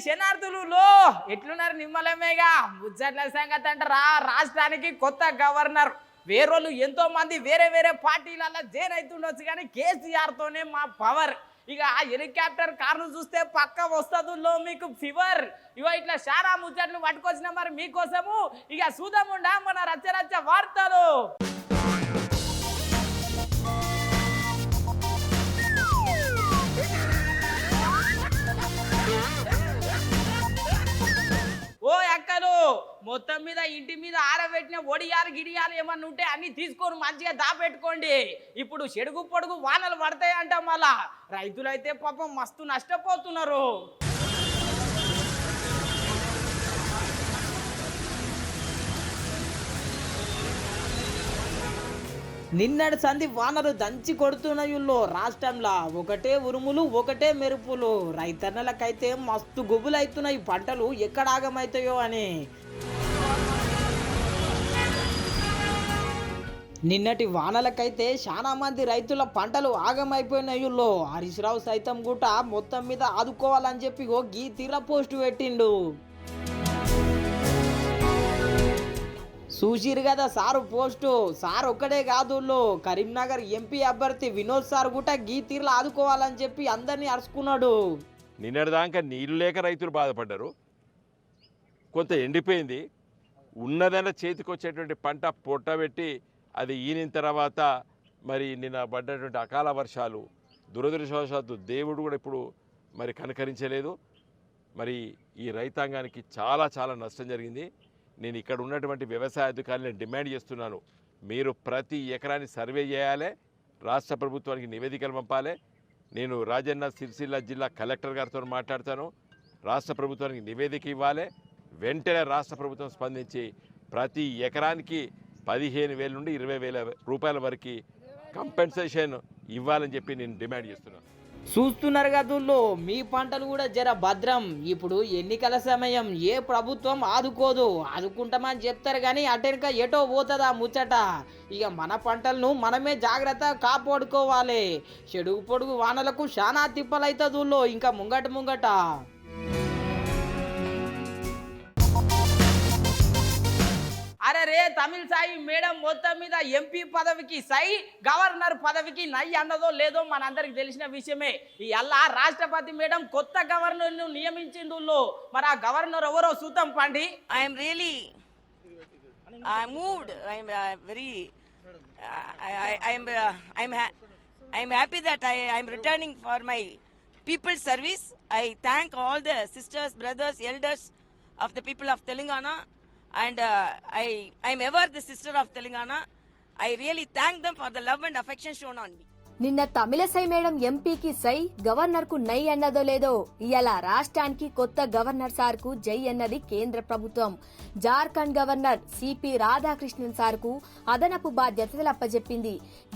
శనార్థులు ఎట్లున్నారు నిమ్మలమేగా ముచ్చట్ల సంగతి అంటారా రాష్ట్రానికి కొత్త గవర్నర్ వేరోళ్ళు ఎంతో మంది వేరే వేరే పార్టీలలో జైన్ అవుతుండొచ్చు కానీ కేసీఆర్ తోనే మా పవర్ ఇక ఆ హెలికాప్టర్ కార్ను చూస్తే పక్క వస్తుందో మీకు ఫీవర్ ఇగో ఇట్లా చాలా ముచ్చట్లు పట్టుకొచ్చిన మరి మీకోసము ఇక చూద్దాముండా మన రచ్చ వార్తలు. ఓ అక్కలు మొత్తం మీద ఇంటి మీద ఆరబెట్టిన ఒడియాలు గిడియాలు ఏమన్నా ఉంటే అన్ని తీసుకొని మంచిగా దాపెట్టుకోండి. ఇప్పుడు చెడుగు పొడుగు వానలు పడతాయంట మళ్ళా రైతులైతే పాపం మస్తు నష్టపోతున్నారు. నిన్నటి సంధి వానలు దంచి కొడుతున్నాయుల్లో రాష్ట్రంలో ఒకటే ఉరుములు ఒకటే మెరుపులు రైతన్నలకైతే మస్తు గుబులైతున్నాయి పంటలు ఎక్కడ ఆగమవుతాయో అని. నిన్నటి వానలకైతే చాలా మంది రైతుల పంటలు ఆగమైపోయినాయుల్లో హరీష్ రావు సైతం గుట్ట మొత్తం మీద ఆదుకోవాలని చెప్పి గీ తీర పోస్టు పెట్టిండు. చూసిరు కదా సారు పోస్టు సార్ ఒక్కడే కాదు కరీంనగర్ ఎంపీ అభ్యర్థి వినోద్ సార్ కూడా గీ తీర్లు ఆదుకోవాలని చెప్పి అందరినీ అరుచుకున్నాడు. నిన్నటిదాకా నీళ్లు లేక రైతులు బాధపడ్డారు, కొంత ఎండిపోయింది, ఉన్నదన్న చేతికి వచ్చేటువంటి పంట పొట్టబెట్టి అది ఈనిన తర్వాత మరి నిన్న పడ్డటువంటి అకాల వర్షాలు దురదృష్టవశాత్తు దేవుడు కూడా ఇప్పుడు మరి కనకరించలేదు. మరి ఈ రైతాంగానికి చాలా చాలా నష్టం జరిగింది. నేను ఇక్కడ ఉన్నటువంటి వ్యవసాయ అధికారులను డిమాండ్ చేస్తున్నాను, మీరు ప్రతి ఎకరాన్ని సర్వే చేయాలి, రాష్ట్ర ప్రభుత్వానికి నివేదికలు పంపాలి. నేను రాజన్న సిరిసిల్ల జిల్లా కలెక్టర్ గారితో మాట్లాడతాను, రాష్ట్ర ప్రభుత్వానికి నివేదిక ఇవ్వాలి. వెంటనే రాష్ట్ర ప్రభుత్వం స్పందించి ప్రతి ఎకరానికి 15,000 నుండి 20,000 రూపాయల వరకు కంపెన్సేషన్ ఇవ్వాలని చెప్పి నేను డిమాండ్ చేస్తున్నాను. చూస్తున్నారు కదుల్లో మీ పంటలు కూడా జర భద్రం. ఇప్పుడు ఎన్నికల సమయం, ఏ ప్రభుత్వం ఆదుకోదు, ఆదుకుంటామని చెప్తారు కానీ అటెనక ఎటో పోతుందా ముచ్చట. ఇక మన పంటలను మనమే జాగ్రత్త కాపాడుకోవాలి. చెడుగు పొడుగు వానలకు చాలా తిప్పలైతుందో ఇంకా ముంగట. అరే రే తమిళ సాయి మేడం మొత్తం మీద ఎంపీ పదవికి సై, గవర్నర్ పదవికి నై అన్నదో లేదో మనందరికి తెలిసిన విషయమే. ఈ అల్లా రాష్ట్రపతి మేడం కొత్త గవర్నర్ ను నియమించిందో మరి ఆ గవర్నర్ ఎవరో సూతం పండి. I'm really moved. I'm happy that I'm returning for my people's service. I thank all the sisters, brothers, elders of the people of Telangana. And I'm ever the sister of Telangana. I really thank them for the love and affection shown on me. నిన్న Tamilisai madam ఎంపీకి సై, governor కు నై అన్నదో లేదో ఇయాల రాష్ట్రానికి కొత్త governor sir కు జై అన్నది కేంద్ర ప్రభుత్వం. Jharkhand governor CP Radhakrishnan sir కు అదనపు బాధ్యతలు అప్పజెప్పింది.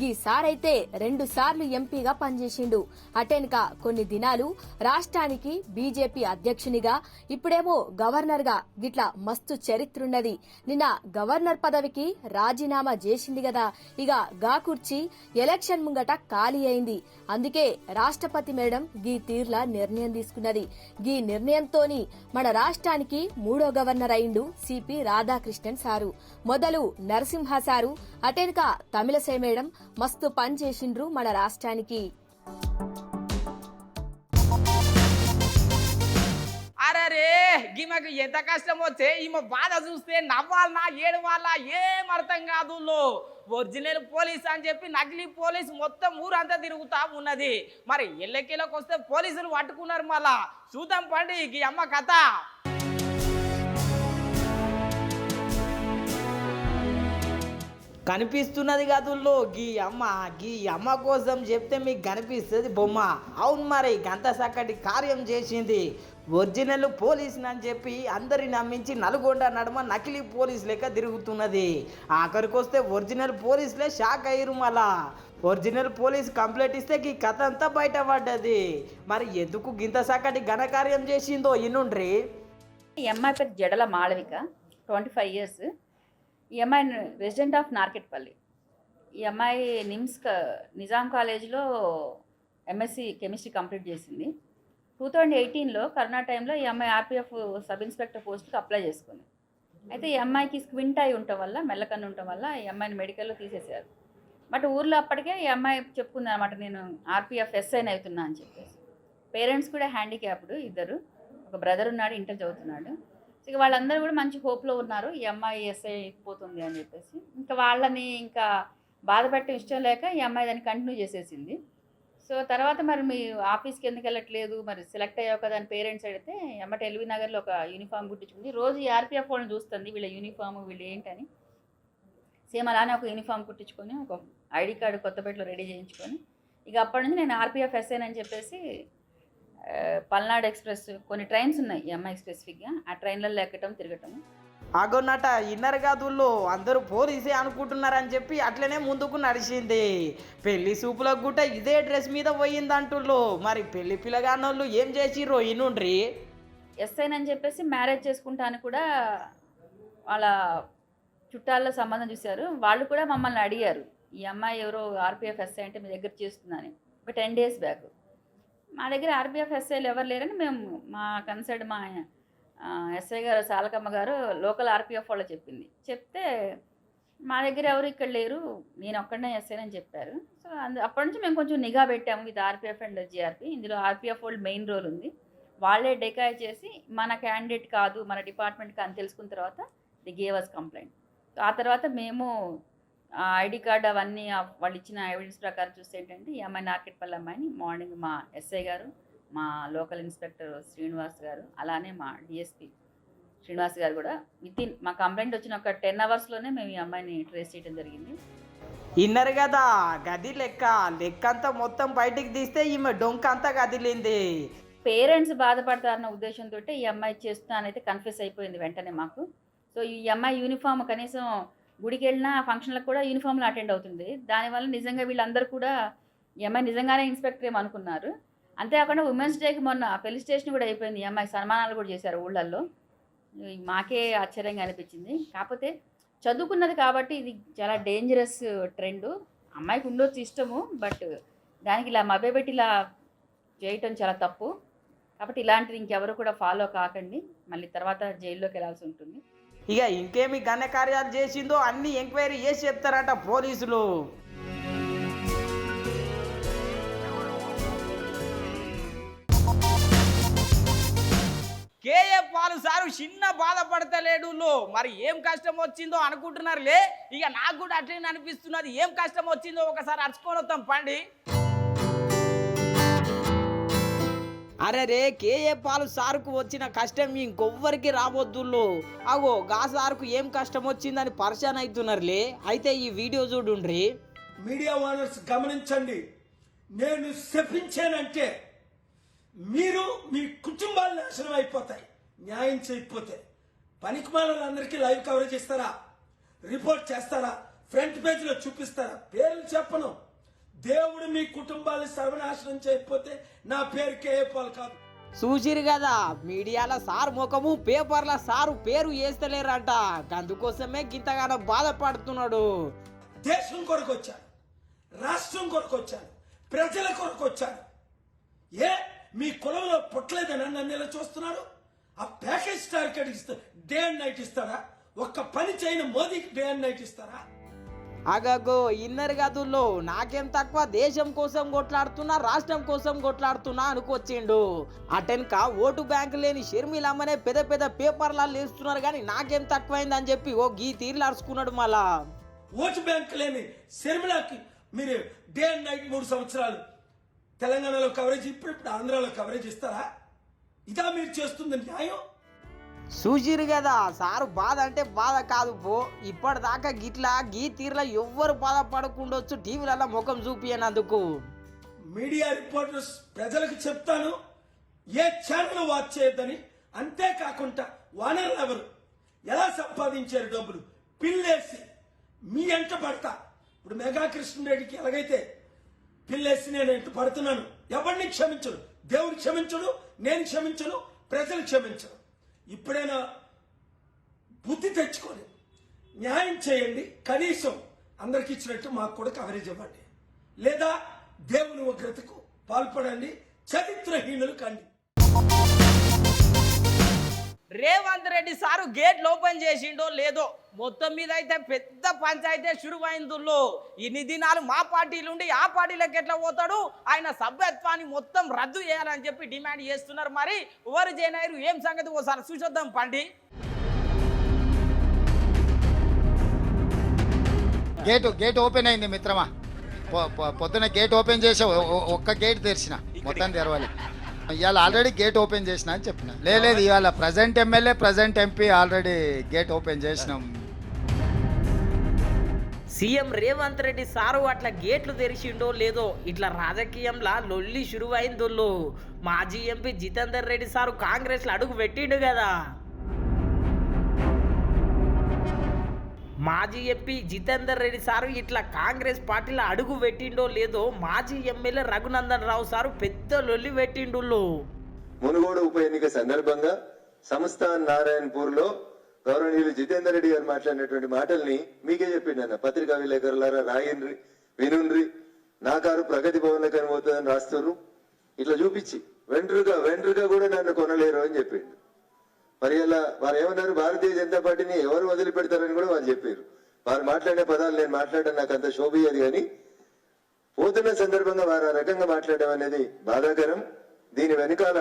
ఈ సార్ అయితే 2 సార్లు ఎంపీగా పనిచేసిండు. అటెనక కొన్ని దినాలు రాష్ట్రానికి బీజేపీ అధ్యక్షునిగా, ఇప్పుడేమో గవర్నర్ గా గిట్లా మస్తు చరిత్రున్నది. నిన్న గవర్నర్ పదవికి రాజీనామా చేసింది కదా, ఇక గా కుర్చీ ఎలక్షన్ ముంగట ఖాళీ అయింది. అందుకే రాష్ట్రపతి మేడం గీ తీర్ల నిర్ణయం తీసుకున్నది. గీ నిర్ణయంతోని మన రాష్ట్రానికి 3వ గవర్నర్ అయిండు సిపి రాధాకృష్ణన్ సారు. మొదలు నరసింహ సారు, అటెనక తమిళసై మేడం మస్తు పని చేసిండ్రు మన రాష్ట్రానికి. అరే ఈమెకు ఎంత కష్టం వచ్చే, ఈమె బాధ చూస్తే నవ్వాలనా ఏడవాలా ఏం అర్థం కాదు. ఒరిజినల్ పోలీస్ అని చెప్పి నకిలీ పోలీస్ మొత్తం ఊరంతా తిరుగుతా ఉన్నది. మరి ఎల్లకిలోకి వస్తే పోలీసులు పట్టుకున్నారు. మళ్ళా చూద్దాం పండి ఈ అమ్మ కథ. కనిపిస్తున్నది కదుల్లో గీ అమ్మ కోసం చెప్తే మీకు కనిపిస్తుంది బొమ్మ. అవును మరి గంత చక్కటి కార్యం చేసింది. ఒరిజినల్ పోలీస్ అని చెప్పి అందరిని నమ్మించి నల్గొండ నడుమ నకిలీ పోలీస్ లెక్క తిరుగుతున్నది. ఆఖరికి వస్తే ఒరిజినల్ పోలీసులే షాక్ అయ్యారు. మళ్ళా ఒరిజినల్ పోలీస్ కంప్లైంట్ ఇస్తే ఈ కథ అంతా బయటపడ్డది. మరి ఎందుకు గింత చక్కటి ఘనకార్యం చేసిందో ఇనుండ్రి. ఈ అమ్మాయి పేరు జడల మాళవిక, 25 years. ఈ అమ్మాయి రెసిడెంట్ ఆఫ్ నార్కెట్పల్లి. ఈ అమ్మాయి నిజాం కాలేజ్లో ఎంఎస్సి కెమిస్ట్రీ కంప్లీట్ చేసింది. 2018లో కరోనా టైంలో ఈ అమ్మాయి ఆర్పిఎఫ్ సబ్ ఇన్స్పెక్టర్ పోస్ట్కి అప్లై చేసుకుంది. అయితే ఈ అమ్మాయికి స్క్వింట్ అయి ఉండటం వల్ల, మెల్లకన్ను ఉండటం వల్ల ఈ అమ్మాయిని మెడికల్లో తీసేశారు. బట్ ఊర్లో అప్పటికే ఈ అమ్మాయి చెప్పుకుంది అనమాట, నేను ఆర్పిఎఫ్ ఎస్ఐని అవుతున్నా అని చెప్పేసి. పేరెంట్స్ కూడా హ్యాండిక్యాప్డ్, ఇద్దరు, ఒక బ్రదర్ ఉన్నాడు, ఇంటర్ చదువుతున్నాడు. ఇక వాళ్ళందరూ కూడా మంచి హోప్లో ఉన్నారు, ఈ అమ్మాయి ఎస్ఐ అయిపోతుంది అని చెప్పేసి. ఇంకా వాళ్ళని ఇంకా బాధ పెట్టడం ఇష్టం లేక ఈ అమ్మాయి దాన్ని కంటిన్యూ చేసేసింది. సో తర్వాత మరి మీ ఆఫీస్కి ఎందుకు వెళ్ళట్లేదు, మరి సెలెక్ట్ అయ్యావు కదా అని పేరెంట్స్ అడిగితే ఎమ్మటి ఎల్వి నగర్లో ఒక యూనిఫామ్ కుట్టించుకుంది. రోజు ఈ ఆర్పిఎఫ్ వాళ్ళని చూస్తుంది, వీళ్ళ యూనిఫామ్ వీళ్ళు ఏంటని. సేమ్ అలానే ఒక యూనిఫామ్ కుట్టించుకొని ఒక ఐడి కార్డు కొత్తపేటలో రెడీ చేయించుకొని ఇక అప్పటి నుంచి నేను ఆర్పిఎఫ్ ఎస్ఐన్ అని చెప్పేసి పల్నాడు ఎక్స్ప్రెస్ కొన్ని ట్రైన్స్ ఉన్నాయి ఈ అమ్మాయి స్పెసిఫిక్గా, ఆ ట్రైన్లలో ఎక్కటం తిరగటం. అగోనట ఇన్నర్ గదుల్లో అందరూ పోలీసే అనుకుంటున్నారని చెప్పి అట్లనే ముందుకు నడిచింది. పెళ్లి సూపులకు గుట్ట ఇదే డ్రెస్ మీద పోయిందంటుల్లో. మరి పెళ్లి పిల్లగానోళ్ళు ఏం చేసిర్రో ఇనుండ్రి. ఎస్ఐన్ అని చెప్పేసి మ్యారేజ్ చేసుకుంటా అని కూడా వాళ్ళ చుట్టాల్లో సంబంధం చూశారు. వాళ్ళు కూడా మమ్మల్ని అడిగారు, ఈ అమ్మాయి ఎవరో ఆర్పిఎఫ్ ఎస్ఐ అంటే మీ దగ్గర చేస్తుందని. ఒక 10 days బ్యాక్ మా దగ్గర ఆర్పిఎఫ్ ఎస్ఐలు ఎవరు లేరని మేము మా కన్సర్న్ మా ఎస్ఐ గారు సాలకమ్మ గారు లోకల్ ఆర్పిఎఫ్ వాళ్ళు చెప్తే మా దగ్గర ఎవరు ఇక్కడ లేరు, నేను ఒక్కడనే ఎస్ఐ అని చెప్పారు. సో అప్పటి నుంచి మేము కొంచెం నిఘా పెట్టాము విత్ ఆర్పిఎఫ్ అండ్ జిఆర్పి. ఇందులో ఆర్పిఎఫ్ వాళ్ళు మెయిన్ రోల్ ఉంది, వాళ్ళే డెకాయ్ చేసి మన క్యాండిడేట్ కాదు మన డిపార్ట్మెంట్ అని తెలుసుకున్న తర్వాత ది గేవ్ అస్ కంప్లైంట్. ఆ తర్వాత మేము ఐడి కార్డ్ అవన్నీ వాళ్ళు ఇచ్చిన ఎవిడెన్స్ ప్రకారం చూస్తే ఏంటంటే ఈ అమ్మాయి నార్కెట్పల్లి అమ్మాయిని మార్నింగ్ మా ఎస్ఐ గారు, మా లోకల్ ఇన్స్పెక్టర్ శ్రీనివాస్ గారు, అలానే మా డిఎస్పి శ్రీనివాస్ గారు కూడా వితిన్ మా కంప్లైంట్ వచ్చిన ఒక 10 hours మేము ఈ అమ్మాయిని ట్రేస్ చేయడం జరిగింది. ఇన్నర్ కదా గది లెక్కంతా మొత్తం బయటికి తీస్తే ఈమె డొంక అంతా గదిలింది. పేరెంట్స్ బాధపడతారన్న ఉద్దేశంతో ఈ అమ్మాయి చేస్తున్నానైతే కన్ఫ్యూస్ అయిపోయింది వెంటనే మాకు. సో ఈ అమ్మాయి యూనిఫామ్ కనీసం గుడికి వెళ్ళినా ఫంక్షన్లకు కూడా యూనిఫామ్లో అటెండ్ అవుతుంది. దానివల్ల నిజంగా వీళ్ళందరూ కూడా ఈ అమ్మాయి నిజంగానే ఇన్స్పెక్టర్ ఏమనుకున్నారు. అంతేకాకుండా ఉమెన్స్ డేకి మొన్న పెళ్లి స్టేషన్ కూడా అయిపోయింది, ఈ అమ్మాయి సన్మానాలు కూడా చేశారు ఊళ్ళల్లో. మాకే ఆశ్చర్యంగా అనిపించింది. కాకపోతే చదువుకున్నది కాబట్టి ఇది చాలా డేంజరస్ ట్రెండ్. అమ్మాయికి ఉండొచ్చు ఇష్టము, బట్ దానికి ఇలా మభ్యపెట్టి ఇలా చేయటం చాలా తప్పు. కాబట్టి ఇలాంటిది ఇంకెవరు కూడా ఫాలో కాకండి, మళ్ళీ తర్వాత జైల్లోకి వెళ్ళాల్సి ఉంటుంది. ఇక ఇంకేమి ఘనకార్యాలు చేసిందో అన్ని ఎంక్వైరీ చేసి చెప్తారట పోలీసులు. కేఏ పాలు సారు చిన్న బాధపడతలేడు. మరి ఏం కష్టం వచ్చిందో అనుకుంటున్నారులే, ఇక నాకు కూడా అట్లనే అనిపిస్తున్నది. ఏం కష్టం వచ్చిందో ఒకసారి అరుచుకొని వస్తాం పండి. అరే రే కేఏ పాలు సారుకు వచ్చిన కష్టం ఇంకొవ్వరికి రావద్దుల్లో. అగో గా సారుకు ఏం కష్టం వచ్చిందని పరిశాన్ అవుతున్నారులే. అయితే ఈ వీడియో చూడుండ్రి. మీడియా ఓనర్స్ గమనించండి, నేను శపించానంటే మీరు మీ కుటుంబాలు నాశనం అయిపోతాయి న్యాయం చేయకపోతే. పనికిమాలందరికీ లైవ్ కవరేజ్ ఇస్తారా, రిపోర్ట్ చేస్తారా, ఫ్రంట్ పేజీలో చూపిస్తారా? పేర్లు చెప్పను. దేవుడు మీ కుటుంబాన్ని సర్వనాశనం చేయకపోతే నా పేరు కేఏ పాల్ కాదు. చూసిరు కదా, మీడియాలో సార్ ముఖము పేపర్ల సారు పేరు వేస్తలేరంట. అందుకోసమే గింతగానో బాధపడుతున్నాడు. దేశం కొరకు వచ్చాను, రాష్ట్రం కొరకు వచ్చాను, ప్రజల కొరకు వచ్చాను. ఏ మీ కులంలో పుట్టలేదని నన్ను ఇలా చూస్తున్నాడు? ఆ ప్యాకేజ్ టార్గెట్ ఇస్తా డే అండ్ నైట్ ఇస్తారా? ఒక్క పని చేయని మోదీకి డే అండ్ నైట్ ఇస్తారా? అగగో ఇన్నర్ గదుల్లో నాకేం తక్కువ, దేశం కోసం కొట్లాడుతున్నా, రాష్ట్రం కోసం కొట్లాడుతున్నా అనుకొచ్చిండు. అటెన్క ఓటు బ్యాంకు లేని షర్మిలమ్మనే పెద్ద పెద్ద పేపర్లలో వేస్తున్నారు కానీ నాకేం తక్కువైందని చెప్పి ఓ గీ తీర్లు అరుచుకున్నాడు. మళ్ళా ఓటు బ్యాంకు లేని షర్మిలకి మీరు డే అండ్ నైట్ 3 సంవత్సరాలు తెలంగాణలో కవరేజ్, ఇప్పుడు ఆంధ్రాలో కవరేజ్ ఇస్తారా? ఇదా మీరు చేస్తుంది న్యాయం? చూసిరు కదా, సారు బాధ అంటే బాధ కాదు పో. ఇప్పటిదాకా గిట్లా గీ తీర్లా ఎవ్వరు బాధపడకుండొచ్చు టీవీలలో ముఖం చూపియనందుకు. మీడియా రిపోర్టర్స్ ప్రజలకు చెప్తాను, ఏ ఛానల్ వాచ్ చేయొద్దని. అంతేకాకుండా వానర్లు ఎవరు ఎలా సంపాదించారు డబ్బులు పిల్లేసి మీ ఎంట పడతా. ఇప్పుడు మెగా కృష్ణారెడ్డికి ఎలాగైతే పిల్లేసి నేను ఎంట పడుతున్నాను, ఎవరిని క్షమించను, దేవుడు క్షమించడు, నేను క్షమించను, ప్రజలు క్షమించను. ఇప్పుడైనా బుద్ధి తెచ్చుకొని న్యాయం చేయండి. కనీసం అందరికి ఇచ్చినట్టు మాకు కూడా కవరేజ్ ఇవ్వండి, లేదా దేవుని ఉగ్రతకు పాల్పడండి, చరిత్రహీనులు కండి. రేవంత్ రెడ్డి సారు గేట్లు ఓపెన్ చేసిండో లేదో మొత్తం మీద అయితే పెద్ద పంచాయితీ శురువైందుల్లో ఇన్ని దినాలు మా పార్టీలుండి ఆ పార్టీలకు ఎట్లా పోతాడు, ఆయన సభ్యత్వాన్ని మొత్తం రద్దు చేయాలని చెప్పి డిమాండ్ చేస్తున్నారు. మరి ఎవరు చేయనారు ఏం సంగతి ఓసారి చూసొద్దాం పండి. గేట్ ఓపెన్ అయింది మిత్రమా. పొద్దున గేట్ ఓపెన్ చేసి ఒక్క గేట్ తెరిచిన, మొత్తం తెరవాలి. ఇవాళ ఆల్రెడీ గేట్ ఓపెన్ చేసిన అని చెప్పిన. లేదు ఇవాళ present MLA present MP already gate open చేసినాం. సీఎం రేవంత్ రెడ్డి సారు అట్లా గేట్లు తెరిచిండో లేదో ఇట్లా రాజకీయంలా లొల్లి శురువైందో. మాజీ ఎంపీ జితేందర్ రెడ్డి సారు కాంగ్రెస్లో అడుగు పెట్టిండు కదా. మాజీ ఎంపీ జితేందర్ రెడ్డి సారు ఇట్లా కాంగ్రెస్ పార్టీలో అడుగు పెట్టిండో లేదో మాజీ ఎమ్మెల్యే రఘునందన్ రావు సారు పెద్ద లొల్లి పెట్టిండు. మునుగోడు ఉప ఎన్నిక సందర్భంగా సంస్థాన్ నారాయణపూర్ లో గౌరవనీయులు జితేందర్ రెడ్డి గారు మాట్లాడినటువంటి మాటల్ని మీకే చెప్పిండన్న. పత్రికా విలేకరులారా రాయండ్రి, వినుండ్రి. నా కారు ప్రగతి భవన్ లెక్కన పోతుందని రాస్తున్నారు. ఇట్లా చూపించి వెంట్రుగా కూడా నన్ను కొనలేరు అని చెప్పిండు. మరి ఇలా వారు ఏమన్నారు, భారతీయ జనతా పార్టీని ఎవరు వదిలిపెడతారని కూడా వాళ్ళు చెప్పారు. వారు మాట్లాడే పదాలు నేను మాట్లాడడం నాకు అంత శోభియది, కానీ పోతున్న సందర్భంగా వారు ఆ రకంగా మాట్లాడడం అనేది బాధాకరం. దీని వెనుకాల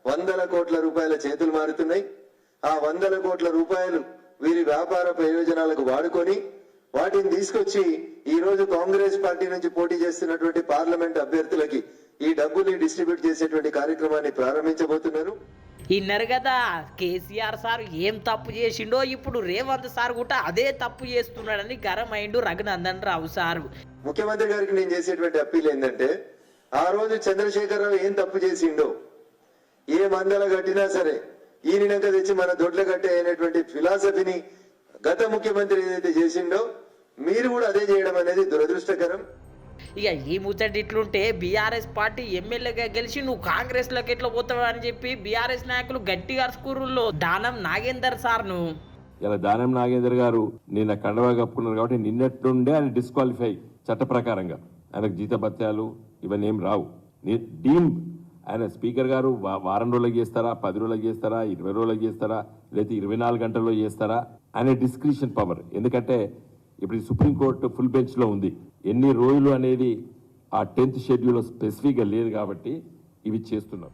100 కోట్ల రూపాయల చేతులు మారుతున్నాయి. ఆ 100 కోట్ల రూపాయలు వీరి వ్యాపార ప్రయోజనాలకు వాడుకొని వాటిని తీసుకొచ్చి ఈ రోజు కాంగ్రెస్ పార్టీ నుంచి పోటీ చేస్తున్నటువంటి పార్లమెంట్ అభ్యర్థులకి ఈ డబ్బుని డిస్ట్రిబ్యూట్ చేసేటువంటి కార్యక్రమాన్ని ప్రారంభించబోతున్నారు. ఇన్నారు కదా కేసీఆర్ సార్ ఏం తప్పు చేసిండో ఇప్పుడు రేవంత్ సార్ కూడా అదే తప్పు చేస్తున్నాడని గరమైండు రఘునందన్ రావు సారు. ముఖ్యమంత్రి గారికి నేను చేసేటువంటి అప్పీల్ ఏంటంటే, ఆ రోజు చంద్రశేఖరరావు ఏం తప్పు చేసిండో, ఏ మందల కట్టినా సరే ఈయనక తెచ్చి మన దొడ్ల కట్టే అనేటువంటి ఫిలాసఫీని గత ముఖ్యమంత్రి ఏదైతే చేసిండో మీరు కూడా అదే చేయడం అనేది దురదృష్టకరం. ఇక ఈ ముచ్చటి ఇట్లుంటే బీఆర్ఎస్ పార్టీ ఎమ్మెల్యేగా గెలిచి నువ్వు కాంగ్రెస్లోకి ఎట్లా పోతావు అని చెప్పి బీఆర్ఎస్ నాయకులు గట్టిగా స్కూరుల్లో దానం నాగేందర్ సార్ను. ఇలా దానం నాగేందర్ గారు నిన్న కండవా కప్పుకున్నారు కాబట్టి నిన్నటి నుండే ఆయన డిస్క్వాలిఫై చట్ట ప్రకారంగా. ఆయనకు జీతభత్యాలు ఇవన్నీ ఏం రావు. డీమ్ ఆయన స్పీకర్ గారు వారం రోజులకు చేస్తారా, 10 రోజులకు చేస్తారా, 20 రోజులకు చేస్తారా, లేదా 24 గంటల్లో చేస్తారా, ఆయన డిస్క్రిషన్ పవర్. ఎందుకంటే ఇప్పుడు సుప్రీంకోర్టు ఫుల్ బెంచ్లో ఉంది. ఎన్ని రోజులు అనేది ఆ 10th షెడ్యూల్లో స్పెసిఫిక్గా లేదు కాబట్టి ఇవి చేస్తున్నారు.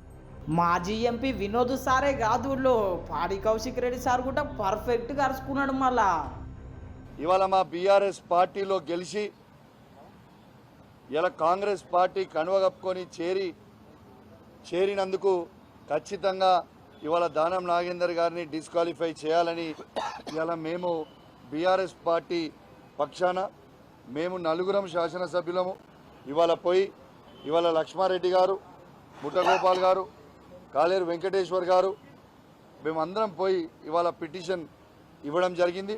మాజీ ఎంపీ వినోద్ సారే కాదు, పాడి కౌశిక్ రెడ్డి సార్ కూడా పర్ఫెక్ట్గా అరుచుకున్నాడు. మళ్ళా ఇవాళ మా బీఆర్ఎస్ పార్టీలో గెలిచి ఇలా కాంగ్రెస్ పార్టీ కండువ కప్పుకొని చేరినందుకు ఖచ్చితంగా ఇవాళ దానం నాగేందర్ గారిని డిస్క్వాలిఫై చేయాలని ఇవాళ మేము బీఆర్ఎస్ పార్టీ పక్షాన మేము 4 శాసనసభ్యులము ఇవాళ పోయి ఇవాళ లక్ష్మారెడ్డి గారు, ముఠగోపాల్ గారు, కాలేరు వెంకటేశ్వర్ గారు మేమందరం పోయి ఇవాళ పిటిషన్ ఇవ్వడం జరిగింది.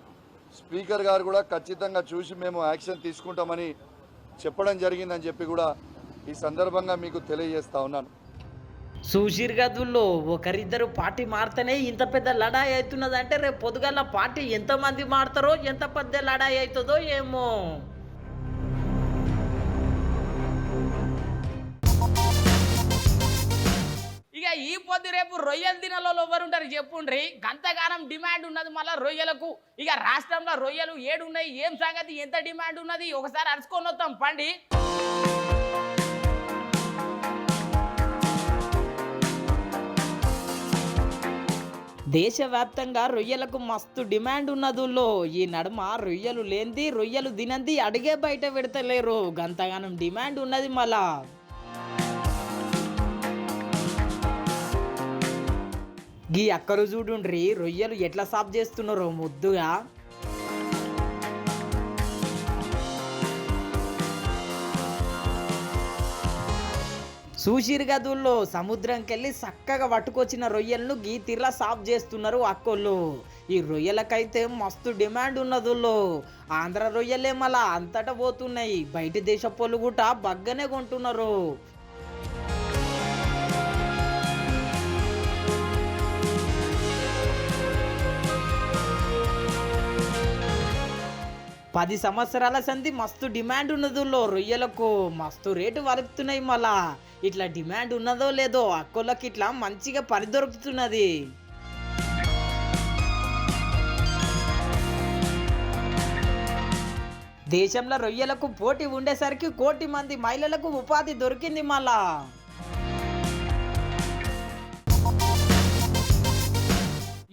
స్పీకర్ గారు కూడా ఖచ్చితంగా చూసి మేము యాక్షన్ తీసుకుంటామని చెప్పడం జరిగిందని చెప్పి కూడా ఈ సందర్భంగా మీకు తెలియజేస్తా ఉన్నాను. సుశీర్ గదుల్లో ఒకరిద్దరు పార్టీ మారితేనే ఇంత పెద్ద లడాయి అవుతున్నదంటే రేపు పొద్దుగల పార్టీ ఎంతమంది మారుతారో ఎంత పెద్ద లడాయి అవుతుందో ఏమో. ఇక ఈ పొద్దు రేపు రొయ్యల దినాలలో ఎవరుంటారు చెప్పుండ్రి. గంతగానం డిమాండ్ ఉన్నది మళ్ళీ రొయ్యలకు. ఇక రాష్ట్రంలో రొయ్యలు 7 ఉన్నాయి. ఏం సంగతి, ఎంత డిమాండ్ ఉన్నది ఒకసారి అరుచుకొని వస్తాం పండి. దేశవ్యాప్తంగా రొయ్యలకు మస్తు డిమాండ్ ఉన్నదుల్లో ఈ నడుమ రొయ్యలు లేనిది, రొయ్యలు తినంది అడిగే బయట పెడతలేరు. గంతగానం డిమాండ్ ఉన్నది. మళ్ళా గీ అక్కరు చూడుండ్రి రొయ్యలు ఎట్లా సాఫ్ చేస్తున్నారో ముద్దుగా. సుశీర్ గదుల్లో సముద్రంకెళ్ళి చక్కగా పట్టుకొచ్చిన రొయ్యలను గీ తీర్లా సాఫ్ చేస్తున్నారు అక్కోళ్ళు. ఈ రొయ్యలకైతే మస్తు డిమాండ్ ఉన్నదుల్లో. ఆంధ్ర రొయ్యలే మళ్ళా అంతటా పోతున్నాయి. బయట దేశపోళ్ళు కూడా బగ్గనే కొంటున్నారు. 10 సంవత్సరాల సంధి మస్తు డిమాండ్ ఉన్నదుల్లో రొయ్యలకు మస్తు రేటు వలుకుతున్నాయి. మళ్ళా ఇట్లా డిమాండ్ ఉన్నదో లేదో అక్కోళ్ళకి ఇట్లా మంచిగా పని దొరుకుతున్నది. దేశంలో రొయ్యలకు పోటీ ఉండేసరికి 1 కోటి మంది మహిళలకు ఉపాధి దొరికింది. మళ్ళా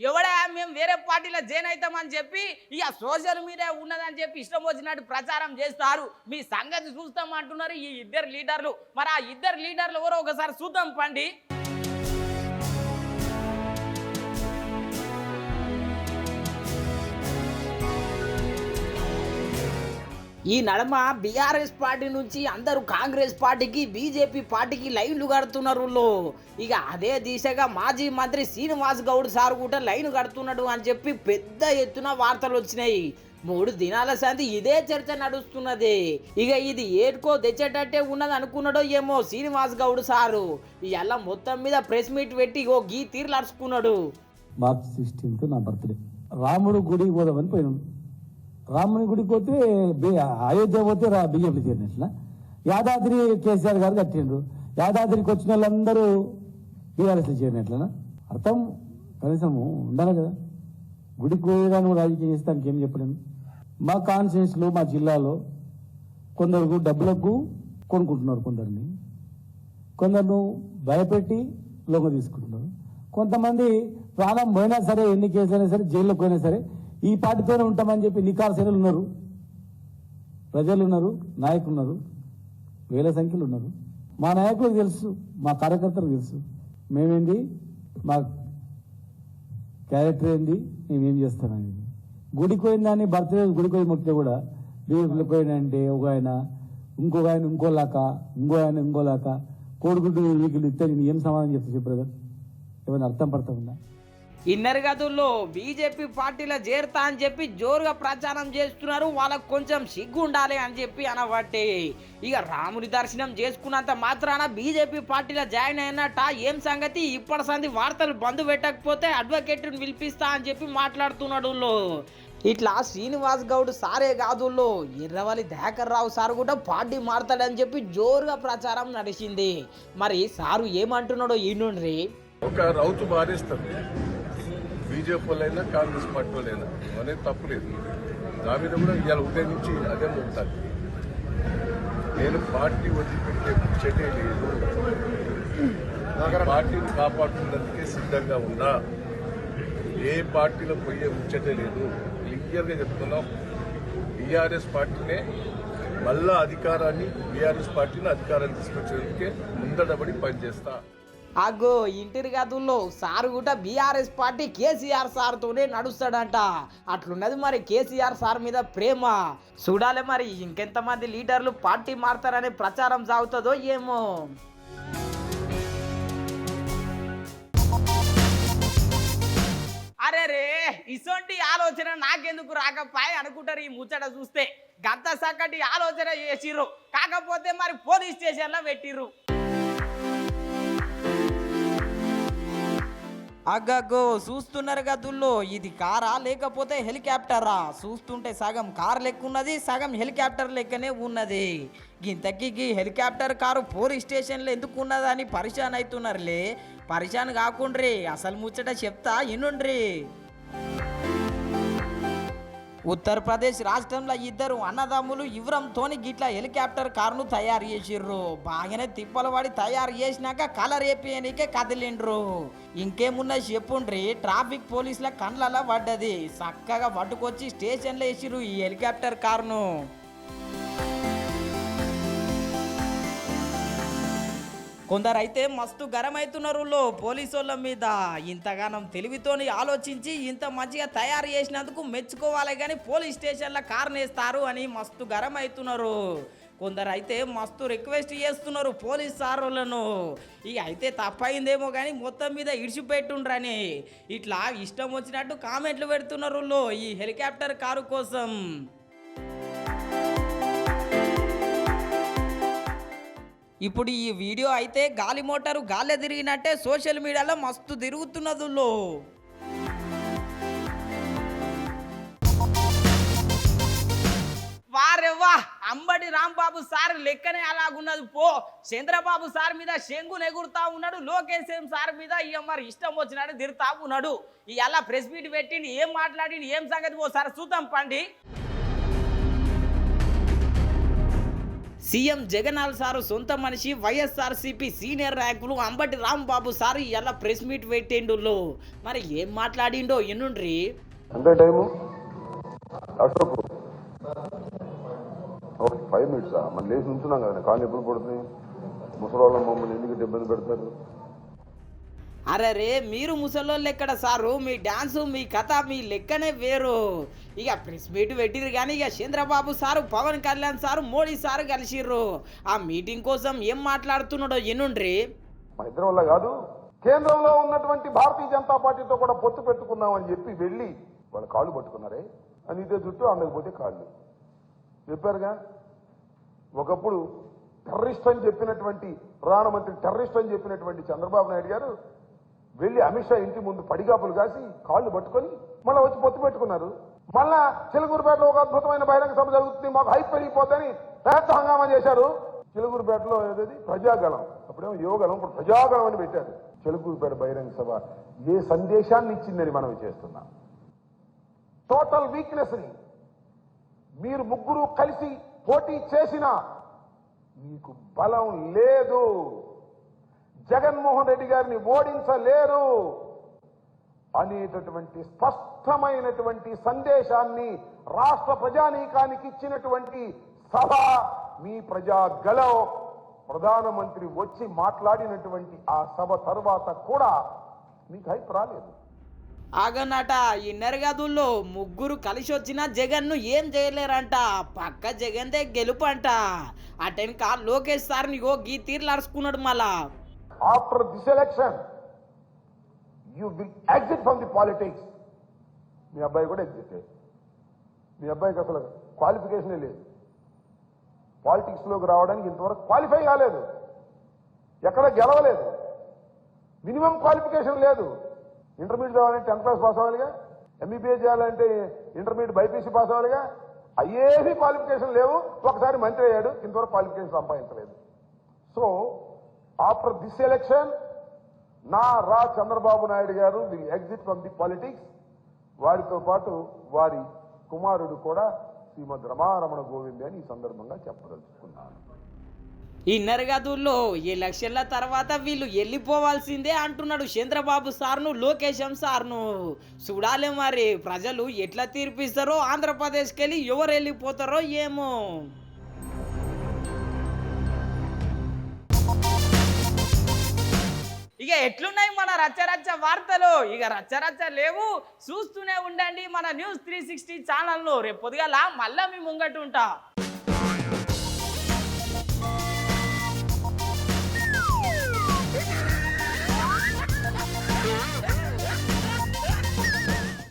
ఎవడా మేము వేరే పార్టీలో జాయిన్ అవుతామని చెప్పి ఇక సోషల్ మీడియా ఉన్నదని చెప్పి ఇష్టం వచ్చినట్టు ప్రచారం చేస్తారు. మీ సంగతి చూస్తామంటున్నారు ఈ 2 లీడర్లు. మరి ఆ 2 లీడర్లు ఎవరో ఒకసారి చూద్దాం పండి. ఈ నడమ బీఆర్ఎస్ పార్టీ నుంచి అందరూ కాంగ్రెస్ పార్టీకి బీజేపీ పార్టీకి లైన్లు కడుతున్నారు. ఇక అదే దిశగా మాజీ మంత్రి శ్రీనివాస్ గౌడ్ సార్ కూడా లైన్ కడుతున్నాడు అని చెప్పి పెద్ద ఎత్తున వార్తలు వచ్చినాయి. 3 దినాల సంది ఇదే చర్చ నడుస్తున్నది. ఇక ఇది ఏడుకో తెచ్చేటట్టే ఉన్నది అనుకున్నాడో ఏమో శ్రీనివాస్ గౌడ్ సారు ఇలా మొత్తం మీద ప్రెస్ మీట్ పెట్టి ఓ గీ తీర్లు అరుచుకున్నాడు. మార్చ్ 16th నా బర్త్డే. రాముడు గుడికి పోదామని పోయినాం. రాముని గుడికి పోతే అయోధ్య పోతే బీజేపీ చేరినట్ల. యాదాద్రి కేసీఆర్ గారు కట్టిండ్రు. యాదాద్రికి వచ్చిన వాళ్ళందరూ బీఆర్ఎస్లో చేరినట్లనా? అర్థం కనీసం ఉండాలి కదా. గుడికి పోయేగా నువ్వు రాజకీయం చేస్తానికి ఏం చెప్పలేను. మా కాన్స్టిట్యూన్సీలో మా జిల్లాలో కొందరు డబ్బులకు కొనుక్కుంటున్నారు, కొందరు భయపెట్టి లొంగ తీసుకుంటున్నారు. కొంతమంది ప్రాణం పోయినా సరే, ఎన్ని కేసులైనా సరే, జైల్లోకి పోయినా సరే ఈ పార్టీతోనే ఉంటామని చెప్పి నికార్సైనలు ఉన్నారు. ప్రజలు ఉన్నారు, నాయకులు ఉన్నారు, వేల సంఖ్యలు ఉన్నారు. మా నాయకులకు తెలుసు, మా కార్యకర్తలకు తెలుసు మేమేంది, మా క్యారెక్టర్ ఏంది, మేమేం చేస్తామనేది. గుడికి పోయిందని బర్త్డే గుడికి పోయి మొక్కితే కూడా బీజేపీలోకి పోయినంటే ఒక ఆయన ఇంకొక ఆయన ఇంకోలాక కోడిగుడ్డు వీకులు ఇస్తే నేను ఏం సమాధానం చెప్తా చెప్పు బ్రదర్? ఏమైనా అర్థం పడతా ఉందా? ఇన్నర్ గదుల్లో బీజేపీ పార్టీలో చేరుతా అని చెప్పి జోరుగా ప్రచారం చేస్తున్నారు. వాళ్ళకు కొంచెం సిగ్గు ఉండాలి అని చెప్పి అనబట్టి ఇక రాముని దర్శనం చేసుకున్నంత మాత్రాన బీజేపీ పార్టీలో జాయిన్ అయినట్ట ఏం సంగతి? ఇప్పటి సంది వార్తలు బంద్ పెట్టకపోతే అడ్వకేట్ని పిలిపిస్తా అని చెప్పి మాట్లాడుతున్నాడు. ఇట్లా శ్రీనివాస్ గౌడ్ సారే కాదు, ఎర్రవల్లి దయాకర్ రావు సార్ కూడా పార్టీ మారుతాడని చెప్పి జోరుగా ప్రచారం నడిచింది. మరి సారు ఏమంటున్నాడో ఈనుండ్రి. ఒక రౌతు మారేస్తారు, బీజేపీ వాళ్ళైనా కాంగ్రెస్ పార్టీ వాళ్ళైనా అనేది తప్పులేదు. దాని మీద కూడా ఇవాళ ఉదయం నుంచి అదే ఉంటుంది. నేను పార్టీ వదిలిపెట్టే చెటే లేదు, పార్టీని కాపాడుతున్నందుకే సిద్ధంగా ఉన్నా. ఏ పార్టీలో పోయే ముచ్చటే లేదు. క్లియర్గా చెప్తున్నాం, టీఆర్ఎస్ పార్టీనే మళ్ళా అధికారాన్ని, బీఆర్ఎస్ పార్టీని అధికారాన్ని తీసుకొచ్చేందుకే ముందడబడి పనిచేస్తా. అగ్గో ఇంటిరి గదుల్లో సారు కూడా బీఆర్ఎస్ పార్టీ కేసీఆర్ సార్తోనే నడుస్తాడంట. అట్లున్నది మరి కేసీఆర్ సార్ మీద ప్రేమ. చూడాలి మరి ఇంకెంతమంది లీడర్లు పార్టీ మారుతారనే ప్రచారం సాగుతుందో ఏమో. అరే రే, ఇసొంటి ఆలోచన నాకెందుకు రాకపోయి అనుకుంటారు ఈ ముచ్చట చూస్తే. గంత సక్కటి ఆలోచన చేసిర్రు, కాకపోతే మరి పోలీస్ స్టేషన్లో పెట్టిర్రు. అగ్గో చూస్తున్నారు గదుల్లో, ఇది కారా లేకపోతే హెలికాప్టరా? చూస్తుంటే సగం కార్ లెక్క ఉన్నది, సగం హెలికాప్టర్ లెక్కనే ఉన్నది. ఇంతకీ హెలికాప్టర్ కారు పోలీస్ స్టేషన్లో ఎందుకు ఉన్నదని పరిశాన్ అవుతున్నారులే. పరిశాన్ కాకుండ్రి, అసలు ముచ్చట చెప్తా ఇనుండ్రి. ఉత్తరప్రదేశ్ రాష్ట్రంలో 2 అన్నదమ్ములు ఇవ్రంతోని గిట్ల హెలికాప్టర్ కారును తయారు చేసిర్రు. బాగానే తిప్పలు పడి తయారు చేసినాక కలర్ వేపియనికే కదిలిండ్రు. ఇంకేమున్నా చెప్పుండ్రి, ట్రాఫిక్ పోలీసుల కండ్లలో పడ్డది. చక్కగా పట్టుకొచ్చి స్టేషన్లో వేసిర్రు ఈ హెలికాప్టర్ కారును. కొందరైతే మస్తు గరమవుతున్నారు పోలీసు వాళ్ళ మీద. ఇంతగానం తెలివితోని ఆలోచించి ఇంత మంచిగా తయారు చేసినందుకు మెచ్చుకోవాలి, కానీ పోలీస్ స్టేషన్లో కారునేస్తారు అని మస్తు గరమవుతున్నారు. కొందరైతే మస్తు రిక్వెస్ట్ చేస్తున్నారు పోలీస్ సార్ వాళ్ళను. ఇక అయితే తప్పైందేమో కానీ మొత్తం మీద ఇడిచిపెట్టుండ్రని ఇట్లా ఇష్టం వచ్చినట్టు కామెంట్లు పెడుతున్నారు ఈ హెలికాప్టర్ కారు కోసం. ఇప్పుడు ఈ వీడియో అయితే గాలి మోటారు గాలి తిరిగినట్టే సోషల్ మీడియాలో మస్తు తిరుగుతున్నది. అంబటి రాంబాబు సార్ లెక్కనే అలాగున్నది పో. చంద్రబాబు సార్ మీద శంగు నెగురుతా ఉన్నాడు, లోకేష్ సార్ మీద ఇక మరి ఇష్టం వచ్చినట్టు తిరుగుతా ఉన్నాడు. ఇవాళ ప్రెస్ మీట్ పెట్టిండి, ఏం మాట్లాడింది, ఏం సంగతి పో సార్ చూద్దాం పండి. సీఎం జగన్నాథ్ సారు సొంత మనిషి వైఎస్ఆర్సీపీ సీనియర్ ర్యాంకులు అంబటి రాంబాబు సారు ఇలా ప్రెస్ మీట్ పెట్టిండు. మరి ఏం మాట్లాడిండో ఎన్నుండ్రి. అంటే టైము అశోక్ 5 minutes మనం లేచి ఉంచున్నాం కదా, కాళ్ళు ఎప్పుడు పడుతుంది, ముసలి మమ్మల్ని ఎందుకు ఇబ్బంది పెడతారు. అరే మీరు ముసలోళ్ళు ఎక్కడ సారు, మీ డాన్సు మీ కథ మీ లెక్కనే వేరు. ఇక ప్రెస్ మీట్ పెట్టిరు కానీ ఇక Chandrababu sir Pavan Kalyan sir Modi sir కలిసిర్రు. ఆ మీటింగ్ కోసం ఏం మాట్లాడుతున్నాడో ఎన్నుండ్రి. మా ఇద్దరం వల్ల కాదు, కేంద్రంలో ఉన్నటువంటి భారతీయ జనతా పార్టీతో కూడా పొత్తు పెట్టుకున్నామని చెప్పి వెళ్ళి వాళ్ళ కాళ్ళు పట్టుకున్నారే అని ఇదే చుట్టూ అందకపోతే కాళ్ళు చెప్పారుగా. ఒకప్పుడు టెర్రరిస్ట్ అని చెప్పినటువంటి ప్రధానమంత్రి టెర్రరిస్ట్ అని చెప్పినటువంటి చంద్రబాబు నాయుడు గారు వెళ్ళి అమిత్ షా ఇంటి ముందు పడిగాపులు కాసి కాళ్ళు పట్టుకొని మళ్ళీ వచ్చి పొత్తు పెట్టుకున్నారు. మళ్ళా చిలుకూరుపేటలో ఒక అద్భుతమైన బహిరంగ సభ జరుగుతుంది, మాకు హైప్ పెరిగిపోతుందని పెద్ద హంగామా చేశారు. చిలుకూరుపేటలో ఏదది ప్రజాగలం, అప్పుడేమో యువగలం, ఇప్పుడు ప్రజాగలం అని పెట్టారు. చిలుకూరుపేట బహిరంగ సభ ఏ సందేశాన్ని ఇచ్చిందని మనం చేస్తున్నాం. టోటల్ వీక్నెస్ ని మీరు ముగ్గురు కలిసి పోటీ చేసినా మీకు బలం లేదు, జగన్మోహన్ రెడ్డి గారిని ఓడించలేరు అనేటటువంటి స్పష్టమైనటువంటి సందేశాన్ని రాష్ట్ర ప్రజానీకానికి ఇచ్చినటువంటి సభ మీ ప్రజాగలం. ప్రధానమంత్రి వచ్చి మాట్లాడినటువంటి ఆ సభ తర్వాత కూడా మీకు హైప్ రాలేదు. ఆగనట ఈ నెరగదుల్లో ముగ్గురు కలిసి వచ్చిన జగన్ను ఏం చేయలేరంట, పక్క జగన్దే గెలుపు అంట. అటెన్క లోకేష్ సార్ని గీ తీర్లు అరుచుకున్నాడు. మళ్ళా after this election you will exit from the politics. మీ అబ్బాయి కూడా ఎగ్జిట్. మీ అబ్బాయికి అసలు క్వాలిఫికేషనే లేదు, పాలిటిక్స్ లోకి రావడానికి ఇంతవరకు క్వాలిఫై కాలేదు, ఎక్కడ గెలవలేదు, మినిమం క్వాలిఫికేషన్ లేదు. ఇంటర్మీడియట్ కావాలంటే 10th క్లాస్ పాస్ అవ్వాలిగా, ఎంబీబీఎస్ చేయాలంటే ఇంటర్మీడియట్ బైపీసీ పాస్ అవ్వాలిగా, అయ్యేది క్వాలిఫికేషన్ లేవు. ఒకసారి మంత్రి అయ్యాడు, ఇంతవరకు క్వాలిఫికేషన్ సంపాదించలేదు. So after this election Nara Chandrababu Naidu garu will exit from the politics. వారితో పాటు వారి కుమారుడు కూడా శ్రీమద్ రమారమణ గోవిందే అని ఈ సందర్భంగా చెప్పదలుచుకున్నాను. ఈ నెరగదుల్లో ఎలక్షన్ల తర్వాత వీళ్ళు వెళ్ళిపోవాల్సిందే అంటున్నాడు చంద్రబాబు సార్ను, లోకేష్ సార్ను. చూడాలి మరి ప్రజలు ఎట్లా తీర్పిస్తారో, ఆంధ్రప్రదేశ్కి వెళ్ళి ఎవరు వెళ్ళిపోతారో ఏమో. ఇక ఎట్లున్నాయి మన రచ్చరచ్చ వార్తలు? ఇక రచ్చరచ్చ లేవు, చూస్తూనే ఉండండి మన న్యూస్ 360 ఛానల్ను. రేపు పొద్దుగాల మళ్ళా మీ ముంగట ఉంటా.